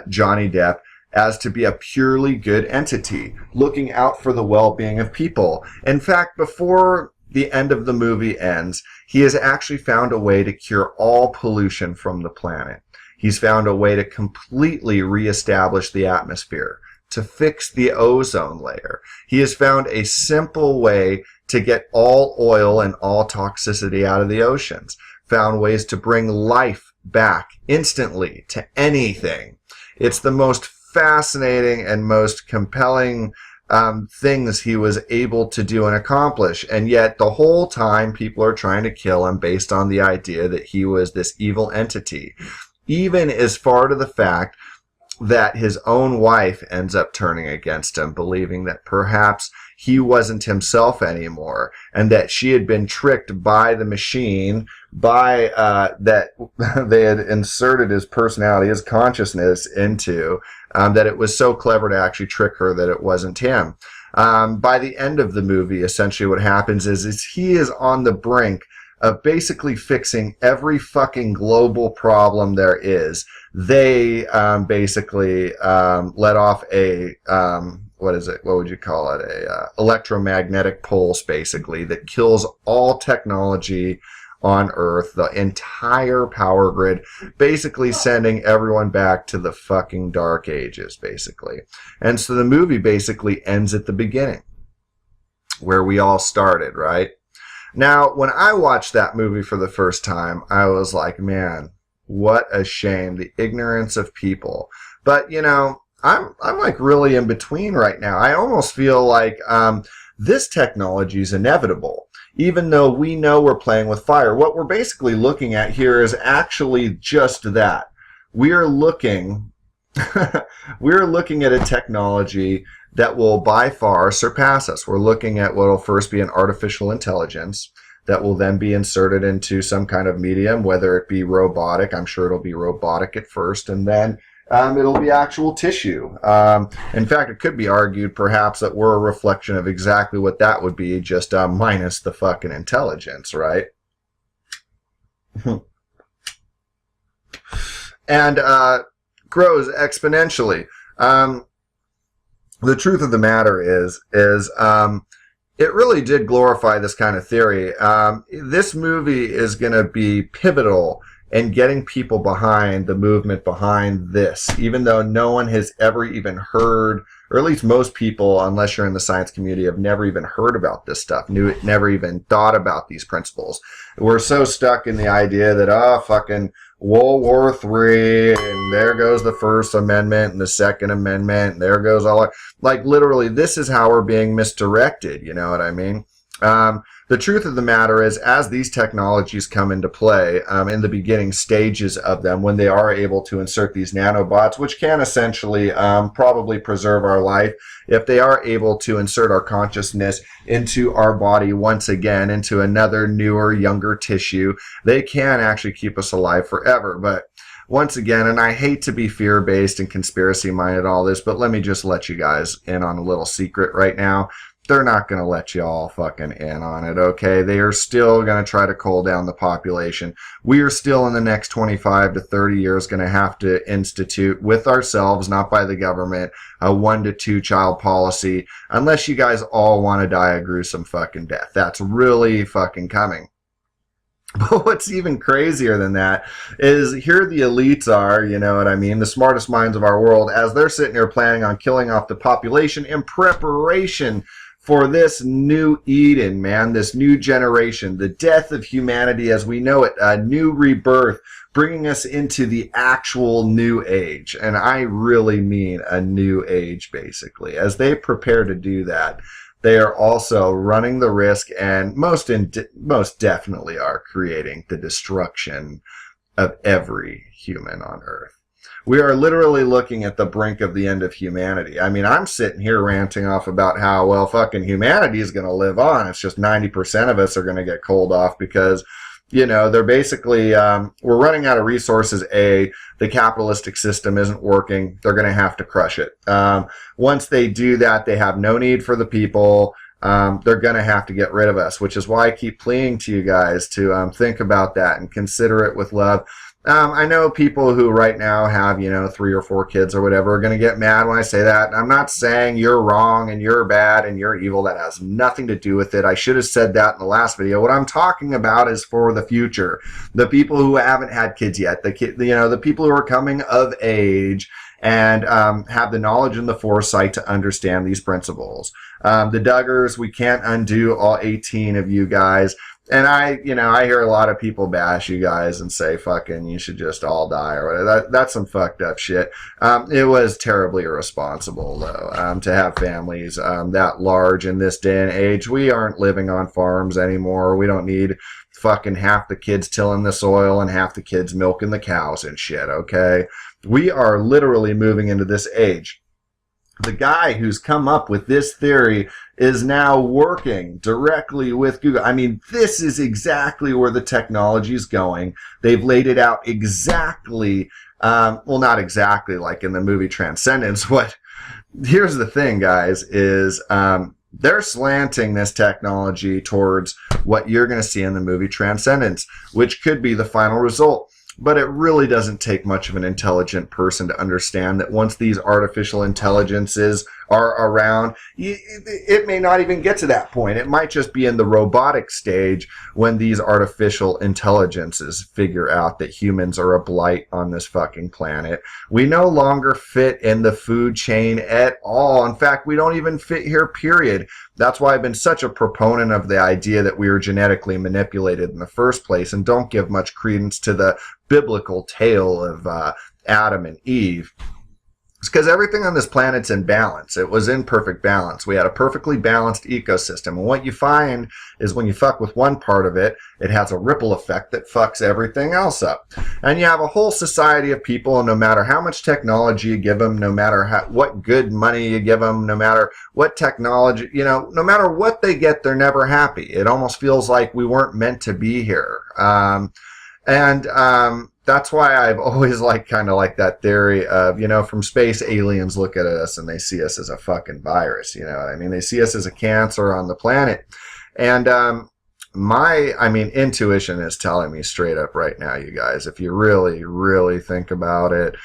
[SPEAKER 1] Johnny Depp as to be a purely good entity, looking out for the well-being of people. In fact, before the end of the movie ends, he has actually found a way to cure all pollution from the planet. He's found a way to completely reestablish the atmosphere, to fix the ozone layer. He has found a simple way to get all oil and all toxicity out of the oceans, found ways to bring life back instantly to anything. It's the most fascinating and most compelling things he was able to do and accomplish. And yet the whole time people are trying to kill him based on the idea that he was this evil entity. Even as far to the fact that his own wife ends up turning against him, believing that perhaps he wasn't himself anymore, and that she had been tricked by the machine, by that they had inserted his personality, his consciousness into, that it was so clever to actually trick her that it wasn't him. By the end of the movie, essentially what happens is he is on the brink of basically fixing every fucking global problem there is. They basically let off a what is it? What would you call it? A electromagnetic pulse, basically, that kills all technology on Earth, the entire power grid, basically sending everyone back to the fucking dark ages, basically. And so the movie basically ends at the beginning, where we all started, right? Now, when I watched that movie for the first time, I was like, man, what a shame, the ignorance of people. But, you know, I'm like really in between right now. I almost feel like this technology is inevitable, even though we know we're playing with fire. What we're basically looking at here is actually just that. We are looking we're looking at a technology that will by far surpass us. We're looking at what will first be an artificial intelligence that will then be inserted into some kind of medium, whether it be robotic. I'm sure it'll be robotic at first, and then it'll be actual tissue. In fact, it could be argued perhaps that we're a reflection of exactly what that would be, just minus the fucking intelligence, right? And grows exponentially. The truth of the matter is it really did glorify this kind of theory. This movie is going to be pivotal in getting people behind the movement behind this, even though no one has ever even heard, or at least most people, unless you're in the science community, have never even heard about this stuff, never even thought about these principles. We're so stuck in the idea that, oh, fucking World War III, and there goes the First Amendment and the Second Amendment, and there goes all that. Like, literally, this is how we're being misdirected, you know what I mean? The truth of the matter is, as these technologies come into play, in the beginning stages of them, when they are able to insert these nanobots, which can essentially probably preserve our life, if they are able to insert our consciousness into our body once again, into another newer, younger tissue, they can actually keep us alive forever. But once again, and I hate to be fear-based and conspiracy-minded and all this, but let me just let you guys in on a little secret right now. They're not going to let you all fucking in on it, okay? They are still going to try to cull down the population. We are still in the next 25 to 30 years going to have to institute with ourselves, not by the government, a 1 to 2 child policy, unless you guys all want to die a gruesome fucking death. That's really fucking coming. But what's even crazier than that is here the elites are, you know what I mean, the smartest minds of our world, as they're sitting here planning on killing off the population in preparation for this new Eden, man, this new generation, the death of humanity as we know it, a new rebirth, bringing us into the actual new age. And I really mean a new age, basically. As they prepare to do that, they are also running the risk and most definitely are creating the destruction of every human on Earth. We are literally looking at the brink of the end of humanity. I mean, I'm sitting here ranting off about how, well, fucking humanity is going to live on. It's just 90% of us are going to get cold off because, you know, they're basically, we're running out of resources. The capitalistic system isn't working. They're going to have to crush it. Once they do that, they have no need for the people. They're going to have to get rid of us, which is why I keep pleading to you guys to think about that and consider it with love. I know people who right now have, you know, 3 or 4 kids or whatever are going to get mad when I say that. I'm not saying you're wrong and you're bad and you're evil. That has nothing to do with it. I should have said that in the last video. What I'm talking about is for the future. The people who haven't had kids yet, the people who are coming of age and have the knowledge and the foresight to understand these principles. The Duggars, we can't undo all 18 of you guys. And I hear a lot of people bash you guys and say, fucking, you should just all die or whatever. That's some fucked up shit. It was terribly irresponsible, though, to have families that large in this day and age. We aren't living on farms anymore. We don't need fucking half the kids tilling the soil and half the kids milking the cows and shit, okay? We are literally moving into this age. The guy who's come up with this theory is now working directly with Google. I mean, this is exactly where the technology is going. They've laid it out exactly, well, not exactly like in the movie Transcendence. Here's the thing, guys, is they're slanting this technology towards what you're going to see in the movie Transcendence, which could be the final result. But it really doesn't take much of an intelligent person to understand that once these artificial intelligences are around, it may not even get to that point. It might just be in the robotic stage when these artificial intelligences figure out that humans are a blight on this fucking planet. We no longer fit in the food chain at all. In fact, we don't even fit here, period. That's why I've been such a proponent of the idea that we were genetically manipulated in the first place, and don't give much credence to the biblical tale of Adam and Eve. It's because everything on this planet's in balance. It was in perfect balance. We had a perfectly balanced ecosystem. And what you find is when you fuck with one part of it, it has a ripple effect that fucks everything else up. And you have a whole society of people, and no matter how much technology you give them, no matter what good money you give them, no matter what technology, no matter what they get, they're never happy. It almost feels like we weren't meant to be here. That's why I've always kind of like that theory of, from space, aliens look at us and they see us as a fucking virus. You know what I mean? They see us as a cancer on the planet. And intuition is telling me straight up right now, you guys, if you really, really think about it,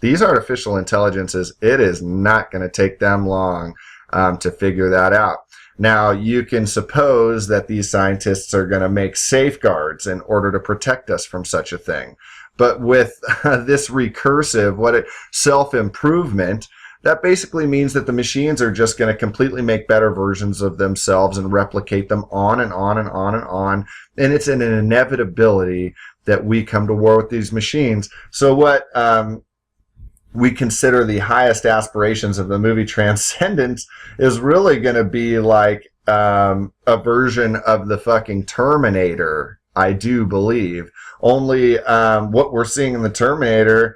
[SPEAKER 1] these artificial intelligences, it is not going to take them long to figure that out. Now, you can suppose that these scientists are going to make safeguards in order to protect us from such a thing. But with this recursive, self-improvement, that basically means that the machines are just going to completely make better versions of themselves and replicate them on and on and on and on. And it's an inevitability that we come to war with these machines. So what we consider the highest aspirations of the movie Transcendence is really going to be like a version of the fucking Terminator, I do believe. Only what we're seeing in the Terminator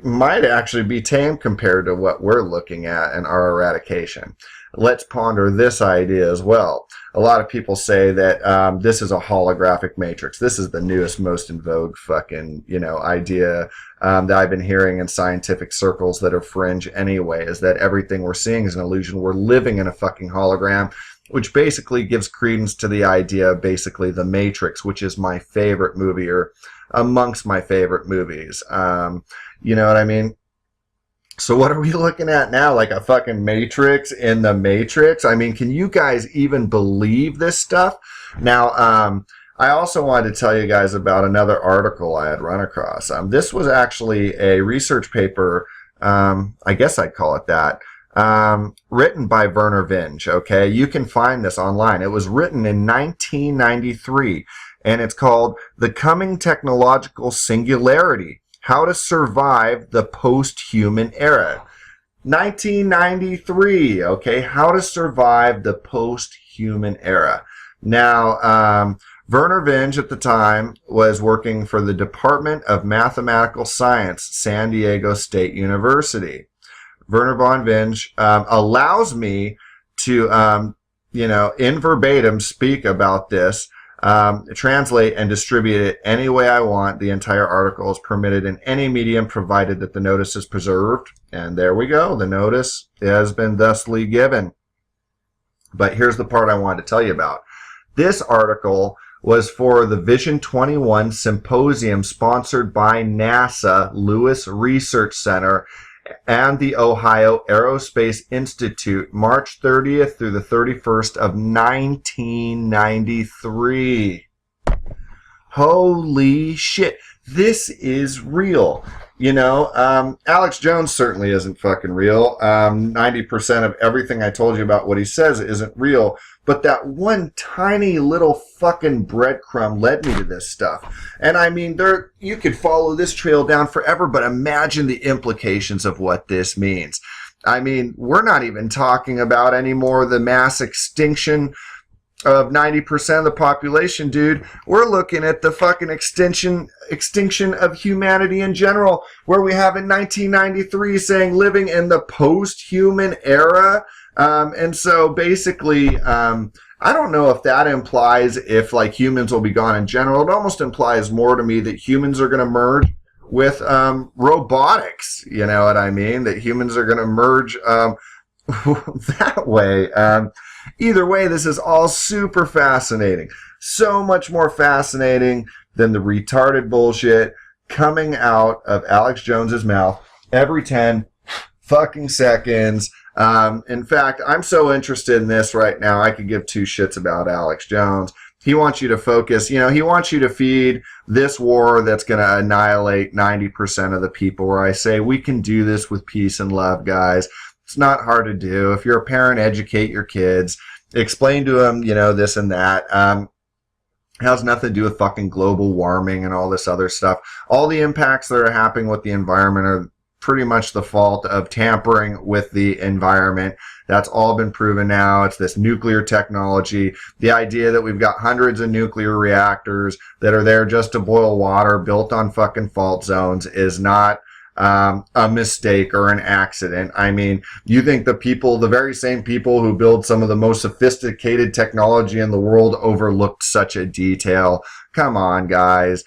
[SPEAKER 1] might actually be tame compared to what we're looking at in our eradication. Let's ponder this idea as well. A lot of people say that this is a holographic matrix. This is the newest, most in vogue fucking, idea that I've been hearing in scientific circles that are fringe anyway, is that everything we're seeing is an illusion. We're living in a fucking hologram, which basically gives credence to the idea of basically The Matrix, which is my favorite movie, or amongst my favorite movies. You know what I mean? So what are we looking at now? Like a fucking Matrix in the Matrix? I mean, can you guys even believe this stuff? Now, I also wanted to tell you guys about another article I had run across. This was actually a research paper, I guess I'd call it that, written by Werner Vinge, okay? You can find this online. It was written in 1993, and it's called The Coming Technological Singularity: How to Survive the Post-Human Era. 1993, okay? How to Survive the Post-Human Era. Now, Werner Vinge at the time was working for the Department of Mathematical Science, San Diego State University. Werner von Vinge allows me to, in verbatim speak about this, translate and distribute it any way I want. The entire article is permitted in any medium provided that the notice is preserved. And there we go. The notice has been thusly given. But here's the part I wanted to tell you about. This article was for the Vision 21 Symposium sponsored by NASA Lewis Research Center and the Ohio Aerospace Institute, March 30th through the 31st of 1993. Holy shit. This is real. Alex Jones certainly isn't fucking real. 90% of everything I told you about what he says isn't real. But that one tiny little fucking breadcrumb led me to this stuff. And I mean, you could follow this trail down forever, but imagine the implications of what this means. I mean, we're not even talking about anymore the mass extinction of 90% of the population, dude, we're looking at the fucking extinction of humanity in general, where we have in 1993 saying living in the post-human era. And so basically, I don't know if that implies if like humans will be gone in general. It almost implies more to me that humans are going to merge with robotics. You know what I mean? That humans are going to merge that way. Either way, this is all super fascinating. So much more fascinating than the retarded bullshit coming out of Alex Jones's mouth every 10 fucking seconds. In fact, I'm so interested in this right now, I could give two shits about Alex Jones. He wants you to focus, he wants you to feed this war that's going to annihilate 90% of the people, where I say we can do this with peace and love, guys. It's not hard to do. If you're a parent, educate your kids. Explain to them, this and that. It has nothing to do with fucking global warming and all this other stuff. All the impacts that are happening with the environment are pretty much the fault of tampering with the environment. That's all been proven now. It's this nuclear technology. The idea that we've got hundreds of nuclear reactors that are there just to boil water built on fucking fault zones is not a mistake or an accident. I mean, you think the very same people who build some of the most sophisticated technology in the world overlooked such a detail? Come on, guys.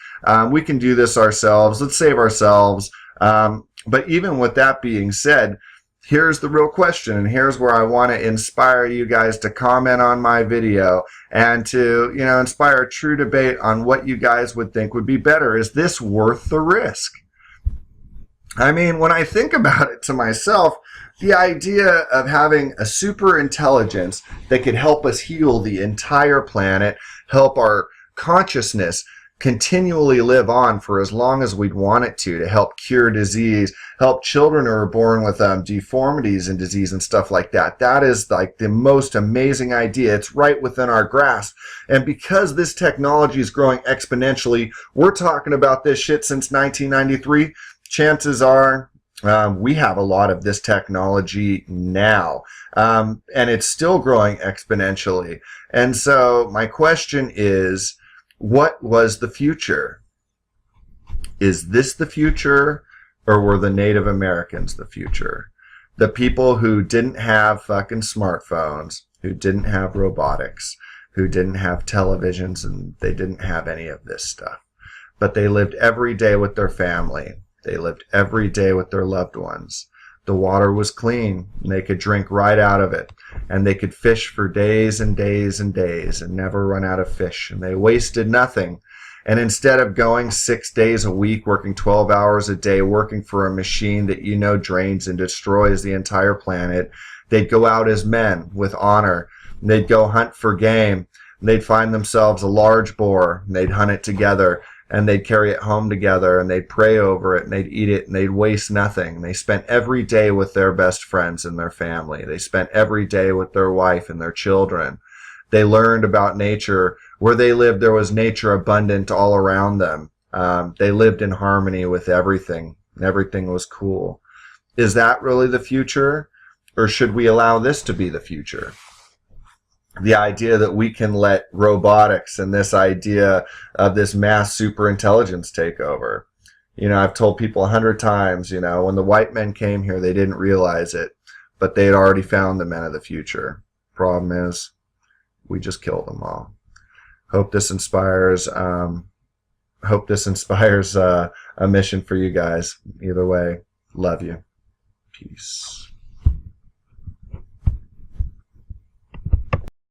[SPEAKER 1] We can do this ourselves. Let's save ourselves. But even with that being said, here's the real question, and here's where I want to inspire you guys to comment on my video and to, inspire a true debate on what you guys would think would be better. Is this worth the risk? I mean, when I think about it to myself, the idea of having a super intelligence that could help us heal the entire planet, help our consciousness continually live on for as long as we'd want it to help cure disease, help children who are born with deformities and disease and stuff like that. That is like the most amazing idea. It's right within our grasp. And because this technology is growing exponentially, we're talking about this shit since 1993. Chances are we have a lot of this technology now. And it's still growing exponentially. And so my question is, what was the future? Is this the future, or were the Native Americans the future? The people who didn't have fucking smartphones, who didn't have robotics, who didn't have televisions, and they didn't have any of this stuff. But they lived every day with their family. They lived every day with their loved ones. The water was clean, and they could drink right out of it. And they could fish for days and days and days and never run out of fish. And they wasted nothing. And instead of going 6 days a week, working 12 hours a day, working for a machine that drains and destroys the entire planet, they'd go out as men with honor. And they'd go hunt for game. And they'd find themselves a large boar, and they'd hunt it together. And they'd carry it home together, and they'd pray over it, and they'd eat it, and they'd waste nothing. They spent every day with their best friends and their family. They spent every day with their wife and their children. They learned about nature. Where they lived, there was nature abundant all around them. They lived in harmony with everything, and everything was cool. Is that really the future? Or should we allow this to be the future? The idea that we can let robotics and this idea of this mass superintelligence take over. I've told people 100 times, when the white men came here, they didn't realize it, but they had already found the men of the future. Problem is, we just killed them all. Hope this inspires a mission for you guys. Either way, love you. Peace.